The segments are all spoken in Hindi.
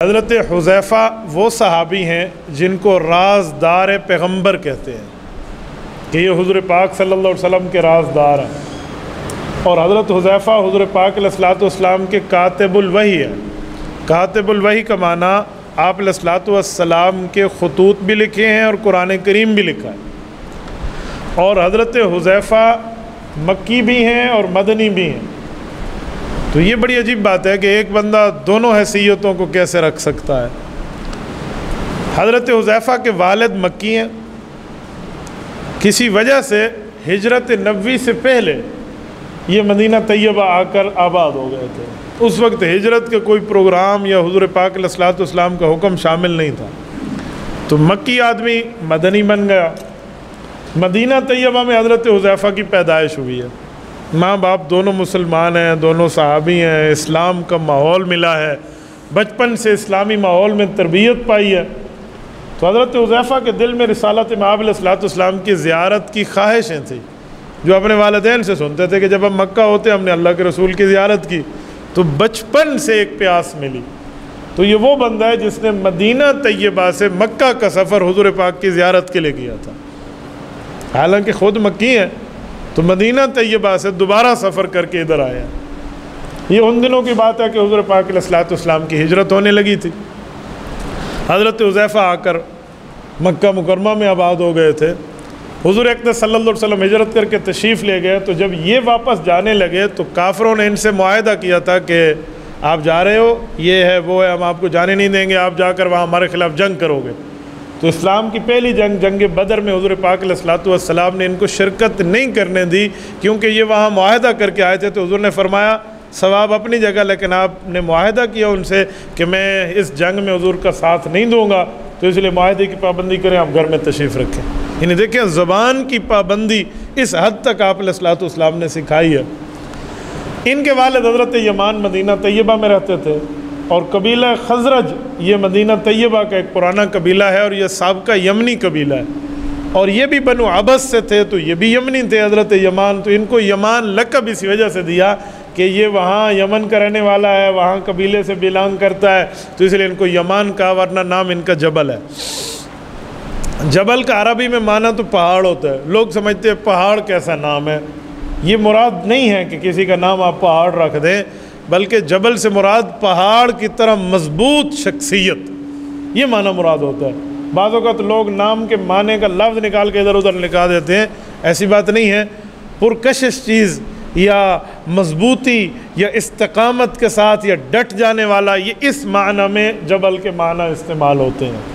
हज़रत हुज़ैफ़ा वो सहाबी हैं जिनको राज़दार पैगम्बर कहते हैं कि ये हुज़ूर पाक सल्लल्लाहु अलैहि वसल्लम के राज़दार हैं। और हज़रत हुज़ैफ़ा हुज़ूर पाक अलैहिस्सलातु वस्सलाम के कातिबुल वही है। कातिबुल वही का माना आप अलैहिस्सलातु वस्सलाम के ख़ुतूत भी लिखे हैं और कुरान करीम भी लिखा है। और हज़रत हुज़ैफ़ा मक्की भी हैं और मदनी भी हैं। तो ये बड़ी अजीब बात है कि एक बंदा दोनों हैसियतों को कैसे रख सकता है। हज़रत हुज़ैफ़ा के वालिद मक्की हैं, किसी वजह से हिजरत नबवी से पहले ये मदीना तैयबा आकर आबाद हो गए थे। उस वक्त हिजरत का कोई प्रोग्राम या हुज़ूर पाक अलैहिस्सलातु वस्सलाम का हुक्म शामिल नहीं था। तो मक्की आदमी मदनी बन गया। मदीना तैयबा में हज़रत हुज़ैफ़ा की पैदाइश हुई है। माँ बाप दोनों मुसलमान हैं, दोनों सहाबी हैं, इस्लाम का माहौल मिला है, बचपन से इस्लामी माहौल में तरबियत पाई है। तो हज़रत हुज़ैफ़ा के दिल में रिसालत इमाम अलैहिस्सलातु वस्सलाम की ज़ियारत की ख्वाहिशें थी, जो अपने वालिदैन से सुनते थे कि जब हम मक्का होते हमने अल्लाह के रसूल की ज़ियारत की। तो बचपन से एक प्यास मिली। तो ये वो बंदा है जिसने मदीना तैयबा से मक्का का सफ़र हुज़ूर पाक की ज़ियारत के लिए किया था। हालांकि ख़ुद मक्की है, तो मदीना तैयबा से दोबारा सफ़र करके इधर आया। ये उन दिनों की बात है कि हुज़ूर पाक अलैहिस्सलातु वस्सलाम की हिजरत होने लगी थी। हज़रत हुज़ैफ़ा आकर मक्का मुकरमा में आबाद हो गए थे। हुज़ूर अक़दस सल्लल्लाहु अलैहि वसल्लम हिजरत करके तशरीफ़ ले गए। तो जब ये वापस जाने लगे तो काफ़िरों ने इनसे मुआहदा किया था कि आप जा रहे हो, ये है वो है, हम आपको जाने नहीं देंगे, आप जाकर वहाँ हमारे ख़िलाफ़ जंग करोगे। तो इस्लाम की पहली जंग बदर में हुज़ूर पाक अलैहिस्सलातु वस्सलाम ने इनको शिरकत नहीं करने दी, क्योंकि ये वहाँ मुआहदा करके आए थे। तो हुज़ूर ने फरमाया सवाब अपनी जगह, लेकिन आपने मुआहदा किया उनसे कि मैं इस जंग में हुज़ूर का साथ नहीं दूँगा, तो इसलिए मुआहदे की पाबंदी करें, आप घर में तशरीफ़ रखें। यानी देखें ज़बान की पाबंदी इस हद तक आप अलैहिस्सलातु वस्सलाम ने सिखाई है। इनके वालिद हज़रत यमान मदीना तैयबा में रहते थे और कबीला खज़रज ये मदीना तैयबा का एक पुराना कबीला है और ये साबका यमनी कबीला है। और ये भी बनु अबस से थे, तो ये भी यमनी थे हज़रत यमान। तो इनको यमान लक़ब इसी वजह से दिया कि ये वहाँ यमन का रहने वाला है, वहाँ कबीले से बिलोंग करता है, तो इसलिए इनको यमान का, वरना नाम इनका जबल है। जबल का अरबी में माना तो पहाड़ होता है। लोग समझते हैं पहाड़ कैसा नाम है। ये मुराद नहीं है कि किसी का नाम आप पहाड़ रख दें, बल्कि जबल से मुराद पहाड़ की तरह मजबूत शख्सियत, ये माना मुराद होता है। बाज़ों का तो लोग नाम के माने का लफ्ज़ निकाल के इधर उधर निकाल देते हैं, ऐसी बात नहीं है। पुरकशिश चीज़ या मजबूती या इस्तिकामत के साथ या डट जाने वाला, ये इस माना में जबल के माना इस्तेमाल होते हैं।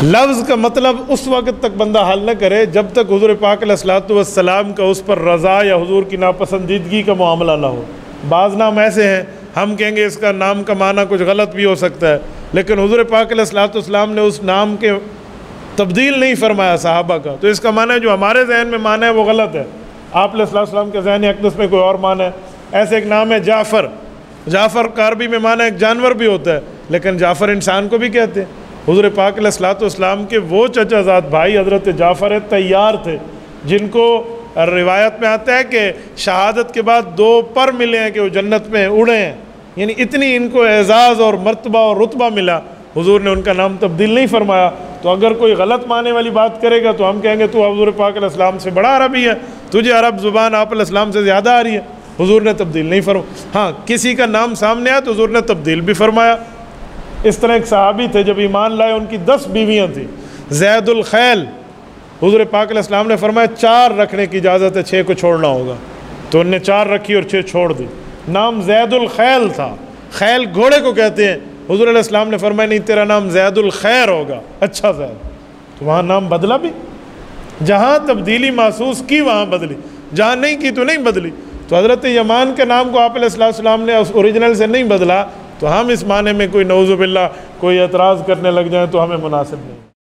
लफ्ज़ का मतलब उस वक्त तक बंदा हल न करे जब तक हुज़ूर पाक अलैहिस्सलातु वस्सलाम का उस पर रज़ा या हुज़ूर की नापसंदीदगी का मामला ना हो। बाज़ नाम ऐसे हैं हम कहेंगे इसका नाम का माना कुछ गलत भी हो सकता है, लेकिन हुज़ूर पाक अलैहिस्सलातु वस्सलाम ने उस नाम के तब्दील नहीं फरमाया सहाबा का, तो इसका माना है जो हमारे जहन में माना है वो गलत है। आप अलैहिस्सलातु वस्सलाम के ज़हन अक़दस में कोई और माना है। ऐसे एक नाम है जाफ़र। जाफ़र का अरबी में माना एक जानवर भी होता है, लेकिन जाफ़र इंसान को भी कहते हैं। हुज़ूर पाक अलैहिस्सलातु वस्सलाम के वो चचाज़ाद भाई हज़रत जाफ़र तैयार थे, जिनको रिवायत में आता है कि शहादत के बाद 2 पर मिले हैं कि वो जन्नत में उड़े हैं। यानी इतनी इनको एज़ाज़ और मर्तबा और रुतबा मिला, हुज़ूर ने उनका नाम तब्दील नहीं फरमाया। तो अगर कोई गलत माने वाली बात करेगा तो हम कहेंगे तू हुज़ूर पाक अलैहिस्सलाम से बड़ा अरबी है, तुझे अरब ज़ुबान आप अलैहिस्सलाम से ज़्यादा आ रही है। हुज़ूर ने तब्दील नहीं फरमाया। हाँ, किसी का नाम सामने आया तो हुज़ूर ने तब्दील भी फरमाया। इस तरह एक सहाबी थे जब ईमान लाए, उनकी 10 बीवियाँ थीं। ज़ैदुल खैल, हुज़ूर पाक अलैहिस्सलाम ने फरमाया 4 रखने की इजाज़त है, 6 को छोड़ना होगा। तो उनने 4 रखी और 6 छोड़ दी। नाम ज़ैदुल खैल था। खैल घोड़े को कहते हैं। हुज़ूर अलैहिस्सलाम ने फरमाया नहीं, तेरा नाम ज़ैदुल खैर होगा, अच्छा ज़ैद। तो वहाँ नाम बदला भी, जहाँ तब्दीली महसूस की वहाँ बदली, जहाँ नहीं की तो नहीं बदली। तो हज़रत यमान के नाम को आप अलैहिस्सलाम ने उस ओरिजिनल से नहीं बदला, तो हम इस माने में कोई नऊज़ुबिल्लाह कोई एतराज़ करने लग जाए तो हमें मुनासिब नहीं।